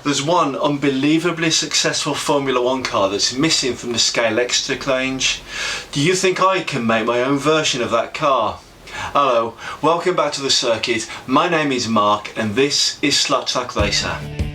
There's one unbelievably successful Formula 1 car that's missing from the Scalextric range. Do you think I can make my own version of that car? Hello, welcome back to the circuit. My name is Mark and this is SlotTrackRacer.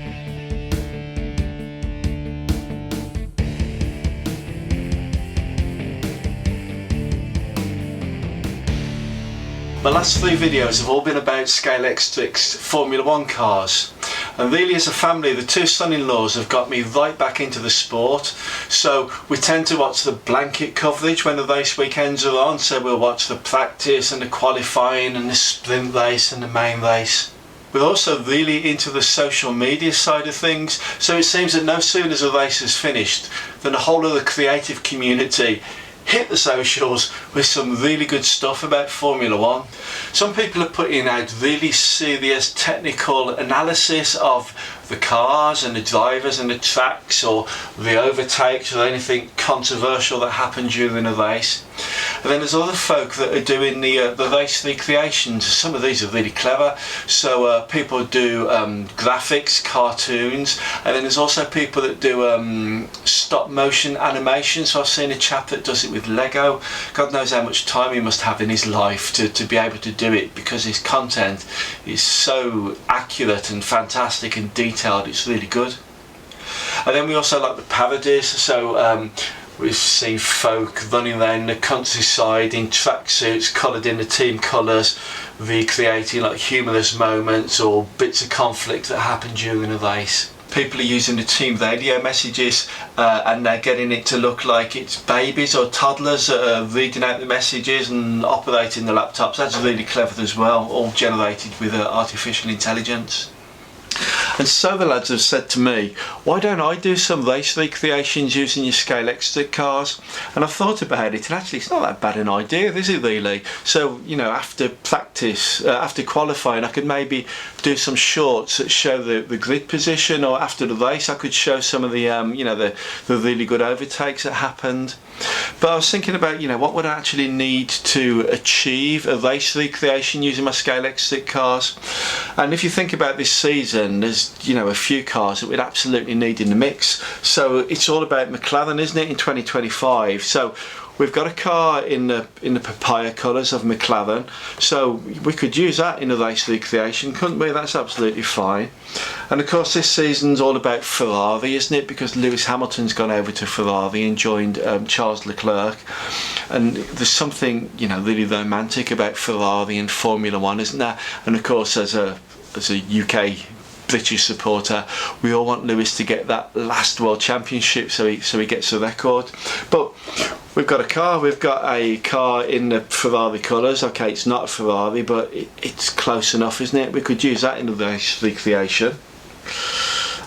My last three videos have all been about Scalextric's Formula 1 cars, and really as a family the two son-in-laws have got me right back into the sport. So we tend to watch the blanket coverage when the race weekends are on, so we'll watch the practice and the qualifying and the sprint race and the main race. We're also really into the social media side of things, so it seems that no sooner as a race is finished than the whole of the creative community hit the socials with some really good stuff about Formula 1. Some people are putting out really serious technical analysis of the cars and the drivers and the tracks or the overtakes or anything controversial that happened during a race. And then there's other folk that are doing the race recreations. Some of these are really clever. So people do graphics, cartoons, and then there's also people that do stop motion animation. So I've seen a chap that does it with Lego. God knows how much time he must have in his life to be able to do it, because his content is so accurate and fantastic and detailed. It's really good. And then we also like the parodies. So we've seen folk running around the countryside in tracksuits coloured in the team colours, recreating like humorous moments or bits of conflict that happened during a race. People are using the team radio messages and they're getting it to look like it's babies or toddlers that are reading out the messages and operating the laptops. That's really clever as well, all generated with artificial intelligence. And so the lads have said to me, why don't I do some race recreations using your Scalextric cars? And I've thought about it, and actually it's not that bad an idea, is it really? So, you know, after practice, after qualifying, I could maybe do some shorts that show the grid position, or after the race I could show some of the, you know, the really good overtakes that happened. But I was thinking about, you know, what would I actually need to achieve a race recreation using my Scalextric cars? And if you think about this season, there's, you know, a few cars that we'd absolutely need in the mix. So it's all about McLaren, isn't it, in 2025? So we've got a car in the papaya colours of McLaren, so we could use that in a race recreation, couldn't we? That's absolutely fine. And of course this season's all about Ferrari, isn't it? Because Lewis Hamilton's gone over to Ferrari and joined Charles Leclerc, and there's something, you know, really romantic about Ferrari and Formula 1, isn't there? And of course as a UK British supporter, we all want Lewis to get that last World Championship so he gets a record. But we've got a car in the Ferrari colours. Okay, it's not a Ferrari, but it's close enough, isn't it? We could use that in the race recreation.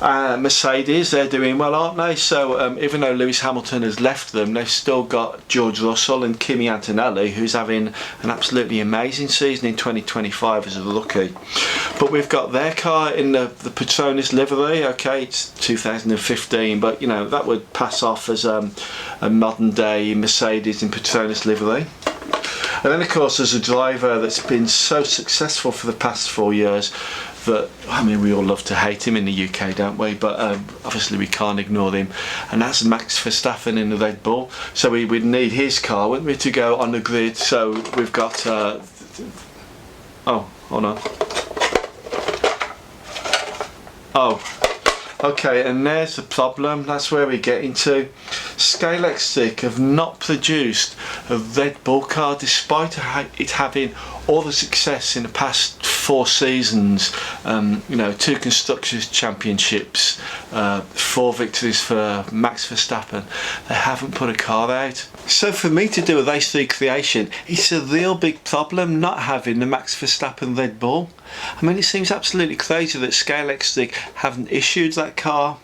Mercedes, they're doing well, aren't they? So even though Lewis Hamilton has left them, they've still got George Russell and Kimi Antonelli, who's having an absolutely amazing season in 2025 as a rookie. But we've got their car in the Petronas livery. Okay, it's 2015, but you know, that would pass off as a modern day Mercedes in Petronas livery. And then of course there's a driver that's been so successful for the past 4 years that, I mean, we all love to hate him in the UK, don't we? But obviously we can't ignore him, and that's Max Verstappen in the Red Bull. So we would need his car, wouldn't we, to go on the grid. So we've got oh, hold on. Oh, okay, and there's the problem. That's where we get into. Scalextric have not produced a Red Bull car despite it having all the success in the past 4 seasons. You know, 2 Constructors Championships, 4 victories for Max Verstappen. They haven't put a car out. So for me to do a race recreation, it's a real big problem not having the Max Verstappen Red Bull. I mean, it seems absolutely crazy that Scalextric haven't issued that car.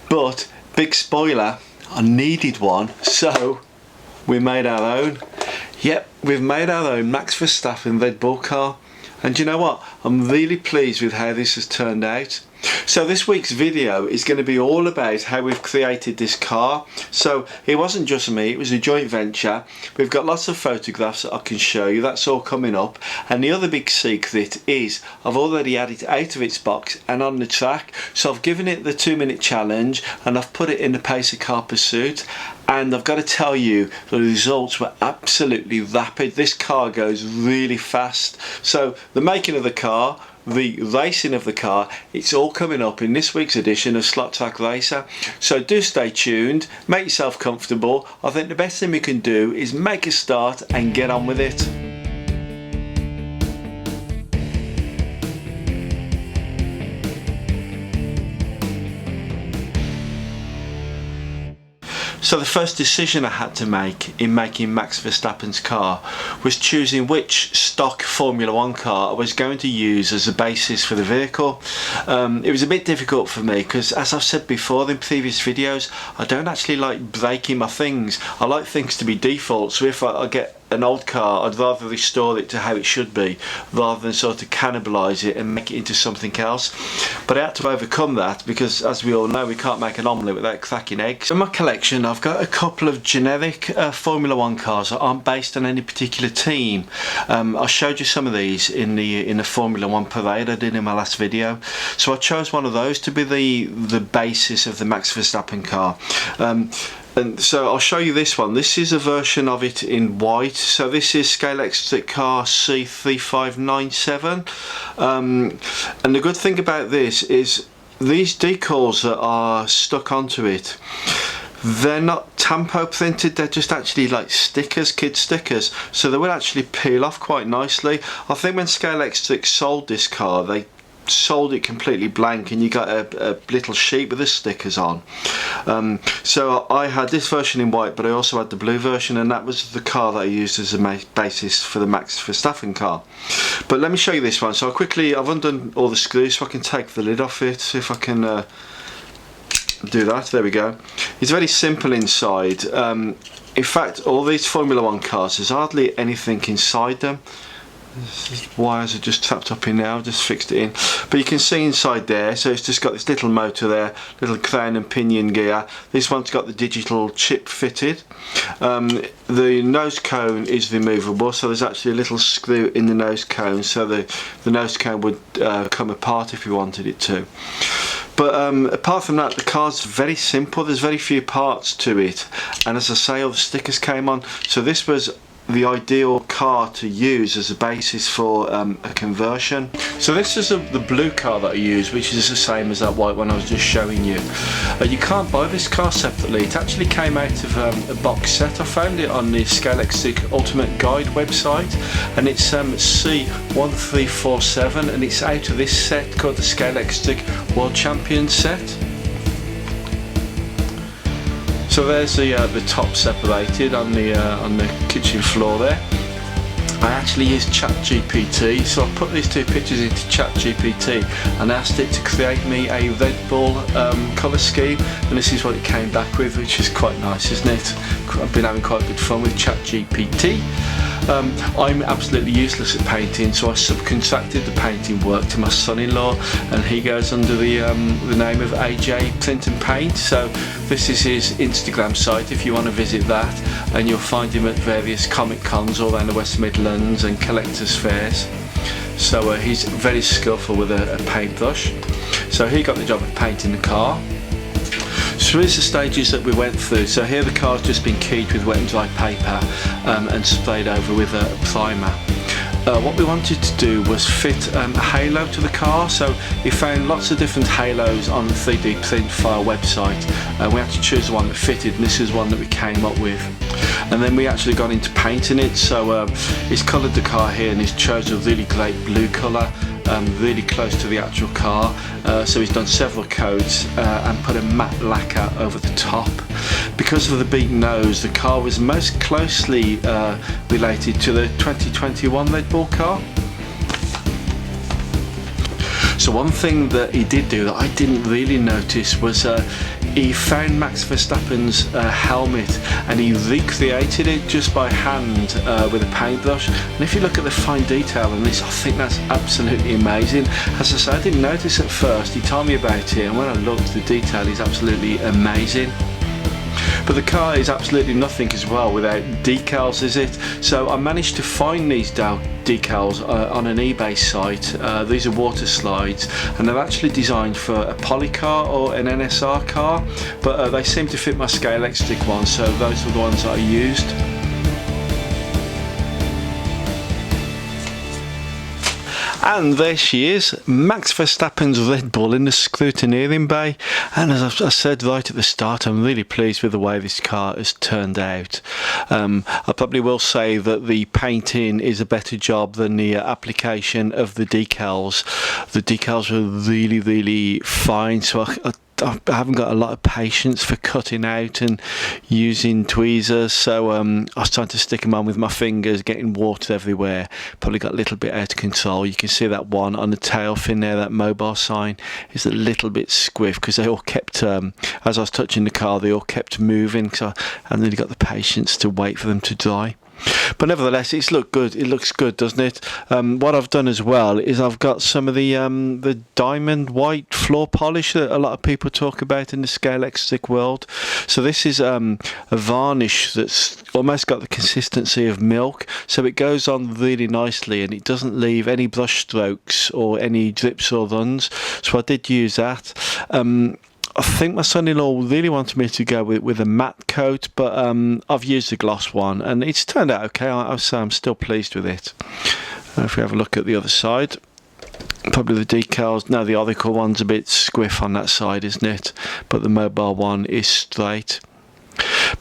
But, big spoiler, I needed one, so we made our own. Yep, we've made our own Max Verstappen Red Bull car. And you know what? I'm really pleased with how this has turned out. So this week's video is going to be all about how we've created this car. So it wasn't just me, it was a joint venture. We've got lots of photographs that I can show you, that's all coming up. And the other big secret is I've already had it out of its box and on the track. So I've given it the 2-minute challenge and I've put it in the Pacer Car Pursuit. And I've got to tell you, the results were absolutely rapid. This car goes really fast. So the making of the car, the racing of the car, it's all coming up in this week's edition of SlotTrackRacer. So do stay tuned, make yourself comfortable. I think the best thing we can do is make a start and get on with it. So the first decision I had to make in making Max Verstappen's car was choosing which stock Formula 1 car I was going to use as a basis for the vehicle. It was a bit difficult for me because, as I've said before in previous videos, I don't actually like breaking my things. I like things to be default, so if I get an old car, I'd rather restore it to how it should be rather than sort of cannibalise it and make it into something else. But I had to overcome that because, as we all know, we can't make an omelette without cracking eggs. In my collection I've got a couple of generic Formula 1 cars that aren't based on any particular team. I showed you some of these in the Formula 1 parade I did in my last video. So I chose one of those to be the basis of the Max Verstappen car. And so I'll show you this one. This is a version of it in white. So this is Scalextric car C3597. And the good thing about this is these decals that are stuck onto it, they're not tampo printed, they're just actually like stickers, kid stickers, so they will actually peel off quite nicely. I think when Scalextric sold this car, they sold it completely blank and you got a little sheet with the stickers on. So I had this version in white, but I also had the blue version, and that was the car that I used as a basis for the Max Verstappen car. But let me show you this one. So I've undone all the screws so I can take the lid off it, see if I can do that. There we go. It's very simple inside. In fact, all these Formula 1 cars, there's hardly anything inside them. Wires are just tapped up in now, I've just fixed it in, but you can see inside there. So it's just got this little motor there, little crown and pinion gear. This one's got the digital chip fitted. The nose cone is removable, so there's actually a little screw in the nose cone, so the nose cone would come apart if you wanted it to. But apart from that, the car's very simple. There's very few parts to it, and as I say, all the stickers came on. So this was the ideal car to use as a basis for a conversion. So this is the blue car that I use, which is the same as that white one I was just showing you. You can't buy this car separately. It actually came out of a box set. I found it on the Scalextric Ultimate Guide website, and it's C1347, and it's out of this set called the Scalextric World Champion set. So there's the top separated on the kitchen floor there. I actually used ChatGPT, so I put these two pictures into ChatGPT and asked it to create me a Red Bull colour scheme, and this is what it came back with, which is quite nice, isn't it? I've been having quite good fun with ChatGPT. I'm absolutely useless at painting, so I subcontracted the painting work to my son-in-law, and he goes under the name of AJ Print and Paint. So this is his Instagram site if you want to visit that, and you'll find him at various comic cons all around the West Midlands and collectors fairs. So he's very skillful with a paintbrush. So he got the job of painting the car. So here's the stages that we went through. So here the car's just been keyed with wet and dry paper and sprayed over with a primer. What we wanted to do was fit a halo to the car, so we found lots of different halos on the 3D print file website. We had to choose the one that fitted, and this is one that we came up with. And then we actually got into painting it, so he's coloured the car here and he's chosen a really great blue colour, really close to the actual car. So he's done several coats and put a matte lacquer over the top. Because of the big nose, the car was most closely related to the 2021 Red Bull car. So one thing that he did do that I didn't really notice was he found Max Verstappen's helmet and he recreated it just by hand with a paintbrush. And if you look at the fine detail on this, I think that's absolutely amazing. As I said, I didn't notice at first. He told me about it, and when I looked, the detail is absolutely amazing. But the car is absolutely nothing as well without decals, is it? So I managed to find these decals on an eBay site. These are water slides, and they're actually designed for a poly car or an NSR car, but they seem to fit my Scalextric one, so those were the ones that I used. And there she is, Max Verstappen's Red Bull in the scrutineering bay. And as I said right at the start, I'm really pleased with the way this car has turned out. I probably will say that the painting is a better job than the application of the decals. The decals were really, really fine, so I haven't got a lot of patience for cutting out and using tweezers, so I was trying to stick them on with my fingers, getting water everywhere. Probably got a little bit out of control. You can see that one on the tail fin there, that mobile sign is a little bit squiff because they all kept, as I was touching the car, they all kept moving, so I haven't really got the patience to wait for them to dry. But nevertheless, it's looked good. It looks good, doesn't it? What I've done as well is I've got some of the diamond white floor polish that a lot of people talk about in the Scalextric world. So this is a varnish that's almost got the consistency of milk, so it goes on really nicely and it doesn't leave any brush strokes or any drips or runs. So I did use that. I think my son-in-law really wanted me to go with a matte coat, but I've used the gloss one and it's turned out okay. I'll say I'm still pleased with it. If we have a look at the other side, probably the decals, no, the Oracle one's a bit squiff on that side, isn't it? But the mobile one is straight.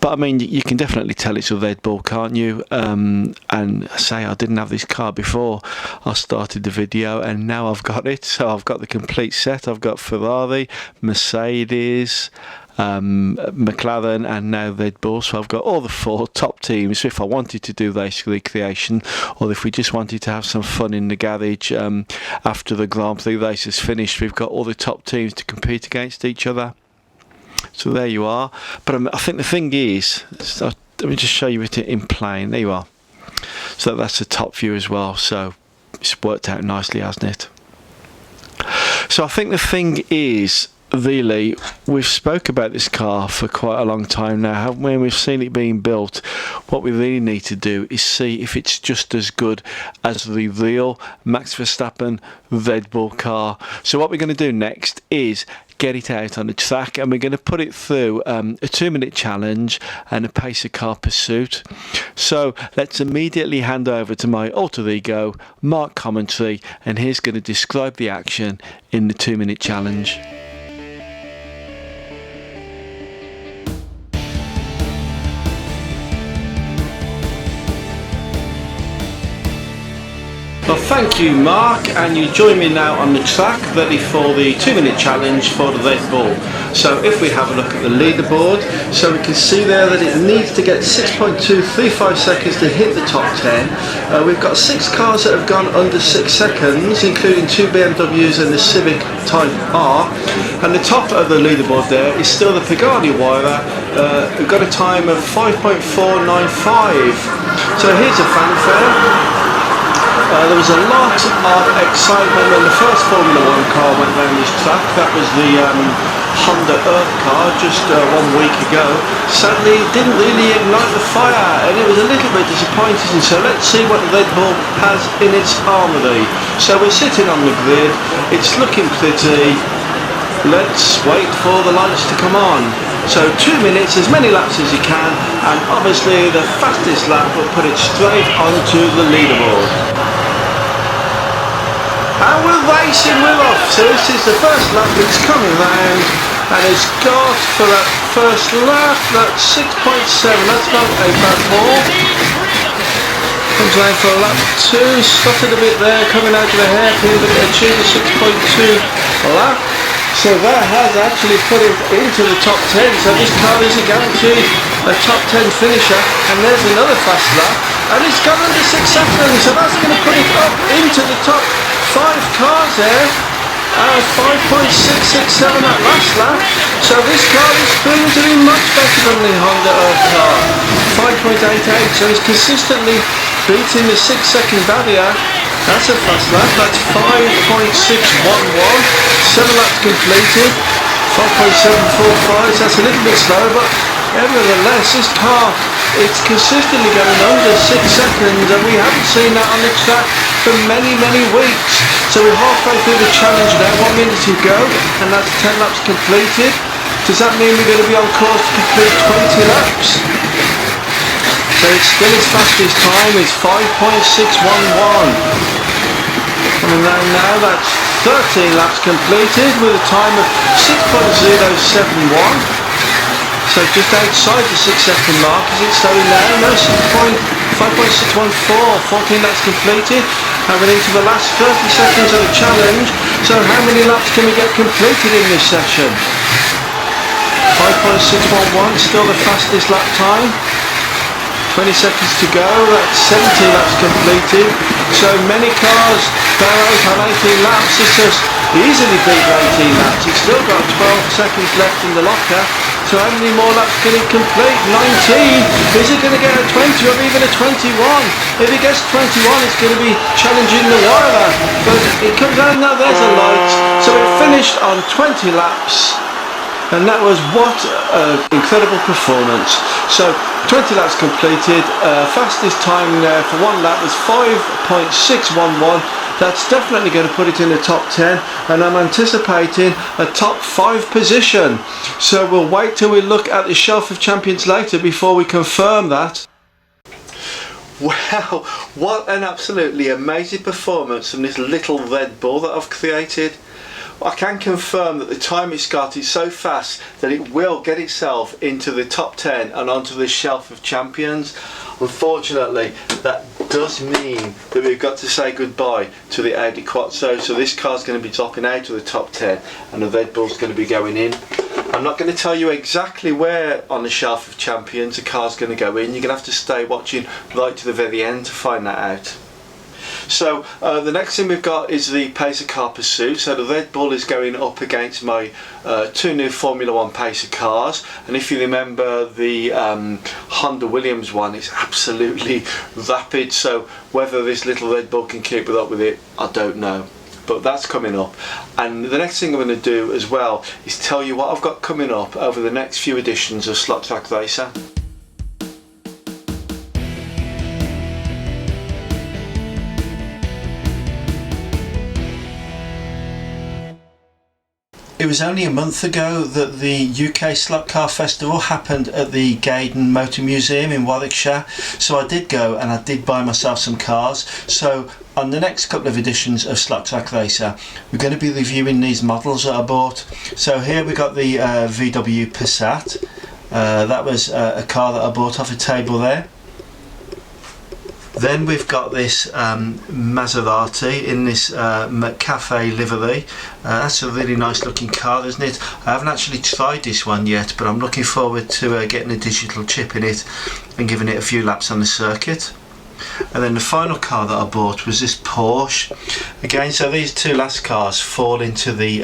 But I mean, you can definitely tell it's a Red Bull, can't you? And say I didn't have this car before I started the video, and now I've got it. So I've got the complete set. I've got Ferrari, Mercedes, McLaren, and now Red Bull. So I've got all the 4 top teams. So if I wanted to do race recreation, or if we just wanted to have some fun in the garage after the Grand Prix race is finished, we've got all the top teams to compete against each other. So there you are. But I think the thing is, let me just show you it in plain. There you are. So that's the top view as well. So it's worked out nicely, hasn't it? So I think the thing is, really, we've spoke about this car for quite a long time now, haven't we? And we've seen it being built. What we really need to do is see if it's just as good as the real Max Verstappen Red Bull car. So what we're going to do next is get it out on the track, and we're going to put it through a 2-minute challenge and a pacer car pursuit. So let's immediately hand over to my alter ego, Mark Commentary, and he's going to describe the action in the 2-minute challenge. Well, thank you, Mark, and you join me now on the track ready for the 2-minute challenge for the Red Bull. So if we have a look at the leaderboard, so we can see there that it needs to get 6.235 seconds to hit the top 10. We've got 6 cars that have gone under 6 seconds, including 2 BMWs and the Civic Type R. And the top of the leaderboard there is still the Pagani Huayra. We've got a time of 5.495. So here's a fanfare. There was a lot of excitement when the first Formula 1 car went round this track. That was the Honda Earth car just 1 week ago. Sadly, it didn't really ignite the fire, and it was a little bit disappointing. So let's see what the Red Bull has in its armoury. So we're sitting on the grid. It's looking pretty. Let's wait for the lights to come on. So 2 minutes, as many laps as you can, and obviously the fastest lap will put it straight onto the leaderboard. And we're racing, we're off. So this is the first lap, it's coming round, and it's got for that first lap, that's 6.7, that's not a bad ball. Comes round for lap 2, slotted a bit there, coming out of the hairpin, but it achieved a 6.2 lap. So that has actually put it into the top 10, so this car is a guaranteed a top 10 finisher. And there's another fast lap, and it's gone under 6 seconds, so that's going to put it up into the top 5 cars there. 5.667 at last lap. So this car is proving to be much better than the Honda car. 5.88, so it's consistently beating the 6-second barrier. That's a fast lap. That's 5.611. 7 laps completed. 5.745. So that's a little bit slow, but nevertheless, this car, it's consistently going under 6 seconds, and we haven't seen that on the track for many weeks. So we're halfway through the challenge now, 1 minute to go, and that's 10 laps completed. Does that mean we're going to be on course to complete 20 laps? So it's still its fastest time, it's 5.611. Coming down now, that's 13 laps completed with a time of 6.071. So just outside the 6-second mark, is it slowing down? No, 5.614, 14 laps completed, and we're into the last 30 seconds of the challenge. So how many laps can we get completed in this session? 5.611, still the fastest lap time. 20 seconds to go, that's 17 laps completed. So many cars go out on 18 laps, it's just easily beat 18 laps. It's still got 12 seconds left in the locker. So how many more laps can it complete? 19. Is it going to get a 20 or even a 21? If it gets 21, it's going to be challenging the wire. But it comes out now, there's a light. So it finished on 20 laps. And that was what an incredible performance. So 20 laps completed, fastest time there for one lap was 5.611. That's definitely going to put it in the top 10, and I'm anticipating a top 5 position. So we'll wait till we look at the Shelf of Champions later before we confirm that. Wow, what an absolutely amazing performance from this little Red Bull that I've created. I can confirm that the time it's got is so fast that it will get itself into the top 10 and onto the Shelf of Champions. Unfortunately, that does mean that we've got to say goodbye to the Audi Quattro, so this car's going to be dropping out of the top 10 and the Red Bull's going to be going in. I'm not going to tell you exactly where on the Shelf of Champions the car's going to go in. You're going to have to stay watching right to the very end to find that out. So the next thing we've got is the Pacer car pursuit. So the Red Bull is going up against my 2 new Formula 1 Pacer cars, and if you remember the Honda Williams one, it's absolutely rapid, so whether this little Red Bull can keep up with it, I don't know. But that's coming up, and the next thing I'm going to do as well is tell you what I've got coming up over the next few editions of SlotTrackRacer. It was only a month ago that the UK Slot Car Festival happened at the Gaydon Motor Museum in Warwickshire, so I did go and I did buy myself some cars. So on the next couple of editions of SlotTrackRacer, we're going to be reviewing these models that I bought. So here we got the VW Passat. That was a car that I bought off a table there. Then we've got this Maserati in this McCafe livery. That's a really nice looking car, isn't it? I haven't actually tried this one yet, but I'm looking forward to getting a digital chip in it and giving it a few laps on the circuit. And then the final car that I bought was this Porsche. Again, so these two last cars fall into the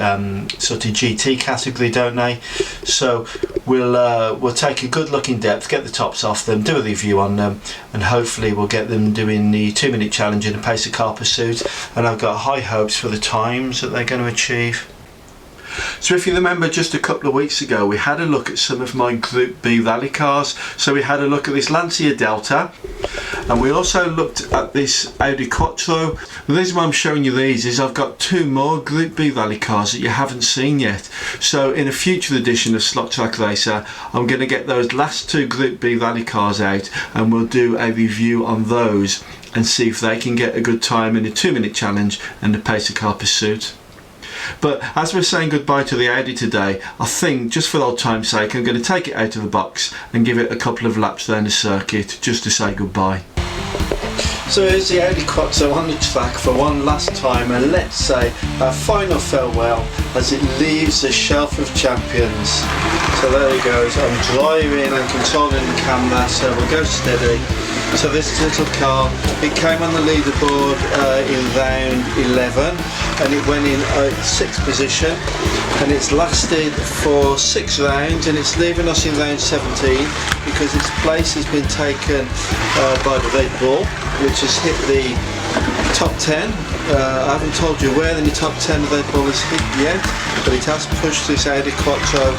sort of GT category, don't they? So we'll take a good look in depth, get the tops off them, do a review on them, and hopefully we'll get them doing the 2-minute challenge in a Pacer car pursuit. And I've got high hopes for the times that they're going to achieve. So if you remember, just a couple of weeks ago we had a look at some of my Group B rally cars. So we had a look at this Lancia Delta, and we also looked at this Audi Quattro. The reason why I'm showing you these is I've got 2 more Group B rally cars that you haven't seen yet. So in a future edition of SlotTrackRacer, I'm going to get those last 2 Group B rally cars out, and we'll do a review on those and see if they can get a good time in the 2-minute challenge and the Pacer car pursuit. But as we're saying goodbye to the Audi today, I think just for old time's sake I'm going to take it out of the box and give it a couple of laps down the circuit just to say goodbye. So here's the Audi Quattro on the track for one last time, and let's say our final farewell as it leaves the Shelf of Champions. So there it goes, I'm driving and controlling the camera, so we'll go steady. So this little car, it came on the leaderboard in round 11 and it went in 6th position, and it's lasted for 6 rounds, and it's leaving us in round 17 because its place has been taken by the Red Bull, which has hit the top 10. I haven't told you where in the top 10 the Red Bull has hit yet, but it has pushed this Audi Quattro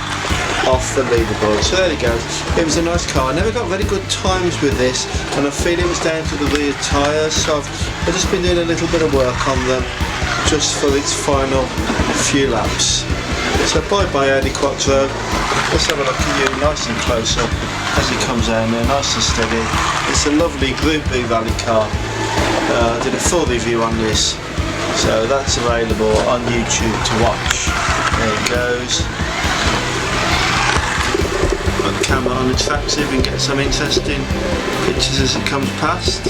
off the leaderboard. So there it goes. It was a nice car. I never got very good times with this, and I feel it was down to the rear tyres, so I've just been doing a little bit of work on them just for its final few laps. So bye bye Audi Quattro. Let's have a look at you nice and close up as it comes down there, nice and steady. It's a lovely Group B rally car. I did a full review on this, so that's available on YouTube to watch. There it goes. Got the camera on the track so you can get some interesting pictures as it comes past.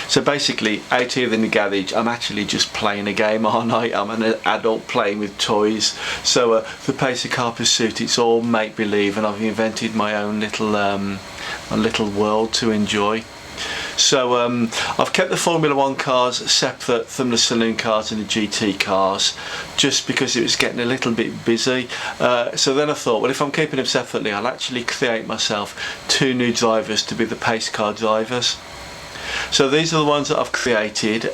So basically, out here in the garage, I'm actually just playing a game, aren't I? I'm an adult playing with toys. So the Pacer car pursuit, it's all make-believe, and I've invented my own little world to enjoy. So I've kept the Formula 1 cars separate from the saloon cars and the GT cars, just because it was getting a little bit busy. So then I thought, well, if I'm keeping them separately, I'll actually create myself 2 new drivers to be the pace car drivers. So these are the ones that I've created.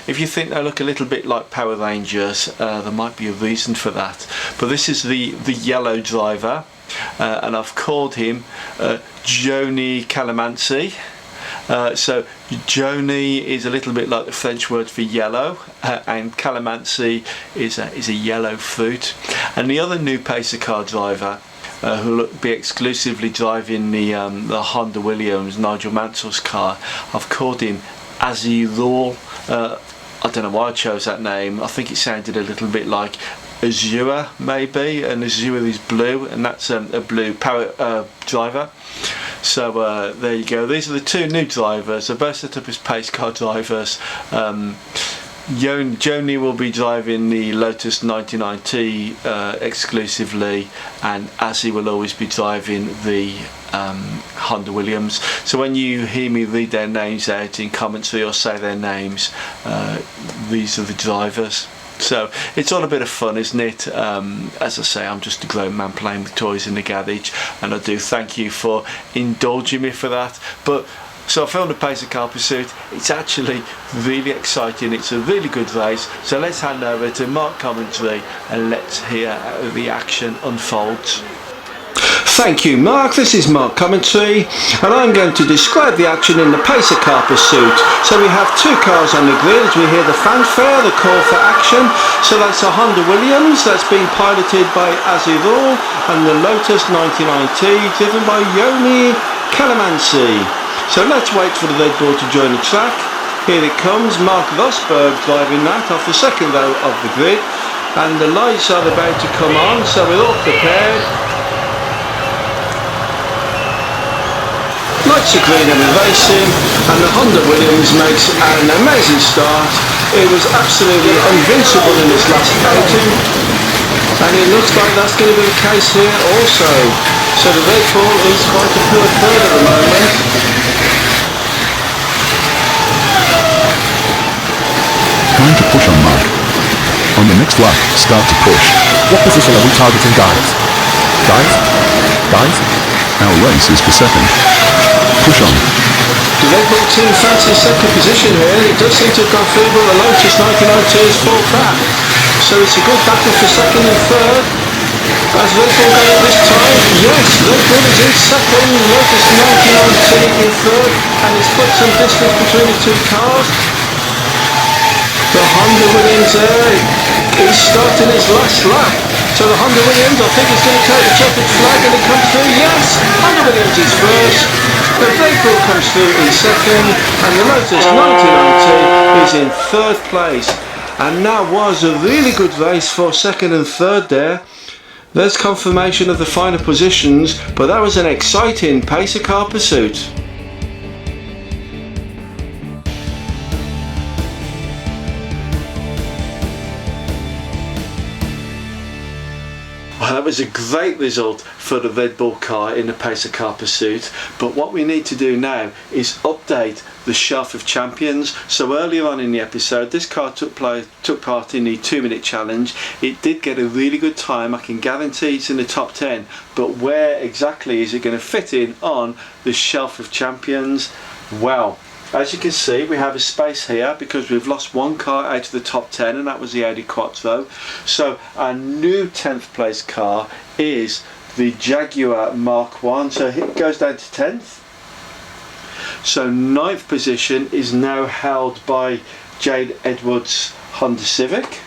If you think they look a little bit like Power Rangers, there might be a reason for that. But this is the yellow driver, and I've called him Joni Calamansi. So Joni is a little bit like the French word for yellow, and Calamansi is a yellow fruit. And the other new Pacer car driver, who will be exclusively driving the Honda Williams Nigel Mansell's car, I've called him Azurul. I don't know why I chose that name. I think it sounded a little bit like Azure maybe, and Azure is blue, and that's a blue power driver. So there you go. These are the 2 new drivers. They're both set up as pace car drivers. Joni will be driving the Lotus 99T exclusively, and Azzy will always be driving the Honda Williams. So when you hear me read their names out in commentary or say their names, these are the drivers. So it's all a bit of fun, isn't it? As I say, I'm just a grown man playing with toys in the garage, and I do thank you for indulging me for that. But so I filmed a Pacer car pursuit. It's actually really exciting. It's a really good race. So let's hand over to Mark commentary and let's hear how the action unfolds. Thank you, Mark. This is Mark commentary, and I'm going to describe the action in the Pacer car pursuit. So we have 2 cars on the grid as we hear the fanfare, the call for action. So that's a Honda Williams that's being piloted by Azurul, and the Lotus 99T driven by Joni Calamansi. So let's wait for the Red Bull to join the track. Here it comes, Mark Rosberg driving that off the second row of the grid, and the lights are about to come on, so we're all prepared. Lights are green and we're racing, and the Honda Williams makes an amazing start. It was absolutely invincible in its last outing, and it looks like that's going to be the case here also. So the Red Bull is quite a poor third at the moment. Trying to push on Mark. On the next lap, start to push. What position are we targeting, guys? Guys? Our race is for second. Push on. The Red Bull team fancies second position here. It does seem to have gone through, but the Lotus 99T is fought back. So it's a good battle for second and third. Has Red Bull got it this time? Yes, Red Bull is in second, Lotus 99T in third, and it's put some distance between the 2 cars. The Honda Williams there is starting its last lap. So the Honda Williams, I think it's going to take the checkered flag, and it comes through. Yes, Honda Williams is first. The Red Bull comes through in second, and the Lotus 99T is in 3rd place. And that was a really good race for second and third there. There's confirmation of the final positions, but that was an exciting Pacer car pursuit. Well, that was a great result for the Red Bull car in the Pacer Car Pursuit, but what we need to do now is update the Shelf of Champions. So earlier on in the episode, this car took part in the 2-minute challenge. It did get a really good time. I can guarantee it's in the top 10, but where exactly is it going to fit in on the Shelf of Champions? Well, as you can see, we have a space here because we've lost one car out of the top 10, and that was the Audi Quattro. So our new 10th place car is the Jaguar Mark 1, so it goes down to 10th. So 9th position is now held by Jade Edwards' Honda Civic,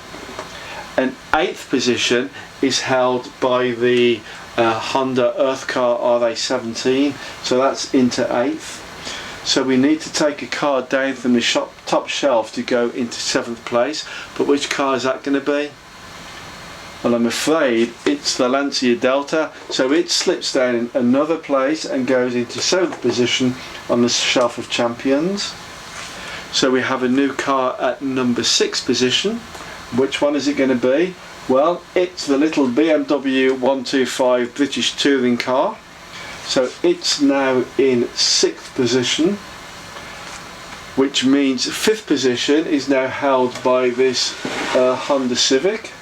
and 8th position is held by the Honda Earth Car RA17, so that's into 8th. So we need to take a car down from the top shelf to go into 7th place, but which car is that going to be? Well, I'm afraid it's the Lancia Delta, so it slips down another place and goes into 7th position on the Shelf of Champions. So we have a new car at number 6 position. Which one is it going to be? Well, it's the little BMW 125 British touring car. So it's now in 6th position, which means 5th position is now held by this Honda Civic.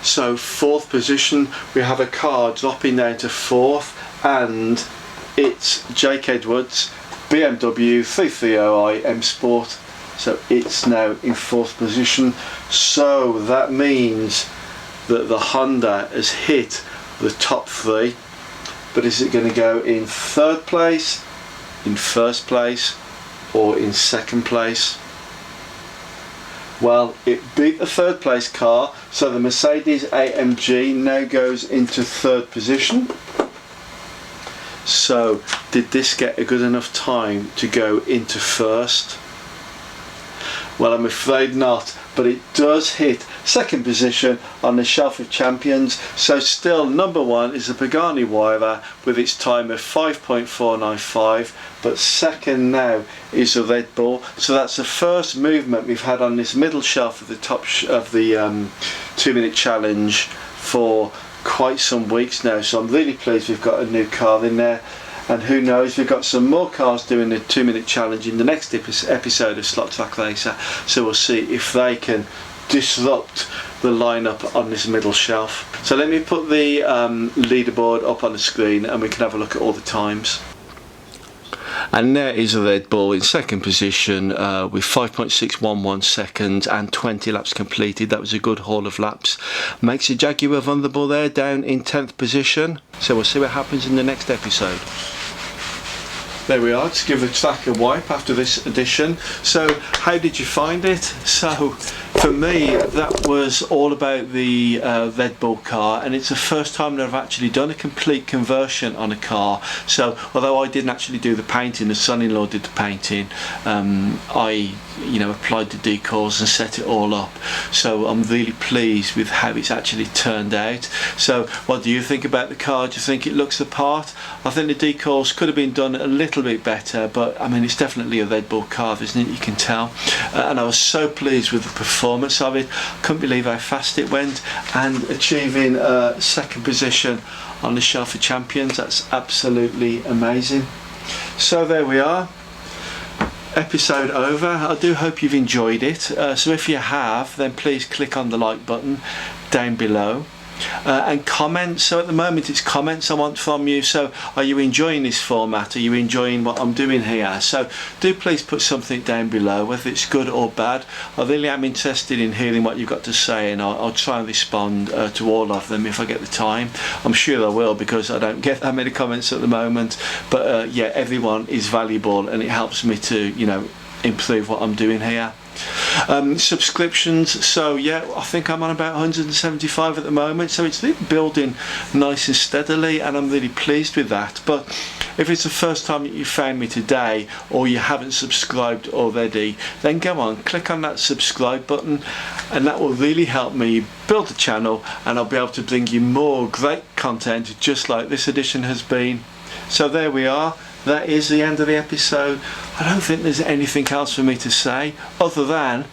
So 4th position, we have a car dropping down to 4th, and it's Jake Edwards BMW 330i M Sport. So it's now in 4th position. So that means that the Honda has hit the top 3. But is it going to go in 3rd place, in 1st place, or in 2nd place? Well, it beat the 3rd place car, so the Mercedes AMG now goes into 3rd position. So did this get a good enough time to go into 1st? Well, I'm afraid not, but it does hit 2nd position on the Shelf of Champions. So still number 1 is the Pagani Huayra with its time of 5.495, but 2nd now is the Red Bull. So that's the first movement we've had on this middle shelf of the top of the 2-minute challenge for quite some weeks now. So I'm really pleased we've got a new car in there. And who knows, we've got some more cars doing the 2-minute challenge in the next episode of SlotTrackRacer, so we'll see if they can disrupt the lineup on this middle shelf. So let me put the leaderboard up on the screen and we can have a look at all the times. And there is a Red Bull in 2nd position with 5.611 seconds and 20 laps completed. That was a good haul of laps. Makes a Jaguar vulnerable there, down in 10th position. So we'll see what happens in the next episode. There we are, let's give the track a wipe after this edition. So how did you find it? So for me, that was all about the Red Bull car, and it's the first time that I've actually done a complete conversion on a car. So although I didn't actually do the painting, the son-in-law did the painting, I applied the decals and set it all up. So I'm really pleased with how it's actually turned out. So what do you think about the car? Do you think it looks the part? I think the decals could have been done a little bit better, but I mean, it's definitely a Red Bull car, isn't it? You can tell. And I was so pleased with the performance of it. Couldn't believe how fast it went, and achieving 2nd position on the Shelf of Champions. That's absolutely amazing. So there we are. Episode over. I do hope you've enjoyed it. So if you have, then please click on the like button down below. And comments. So at the moment it's comments I want from you. So are you enjoying this format? Are you enjoying what I'm doing here? So do please put something down below, whether it's good or bad. I really am interested in hearing what you've got to say, and I'll try and respond to all of them if I get the time. I'm sure I will, because I don't get that many comments at the moment, but yeah, everyone is valuable and it helps me to improve what I'm doing here. Subscriptions, so yeah, I think I'm on about 175 at the moment, so it's really building nice and steadily, and I'm really pleased with that. But if it's the first time that you found me today, or you haven't subscribed already, then go on, click on that subscribe button, and that will really help me build the channel, and I'll be able to bring you more great content just like this edition has been. So there we are. that is the end of the episode. I don't think there's anything else for me to say other than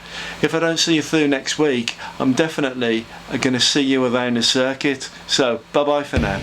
if I don't see you through next week, I'm definitely going to see you around the circuit. So bye bye for now.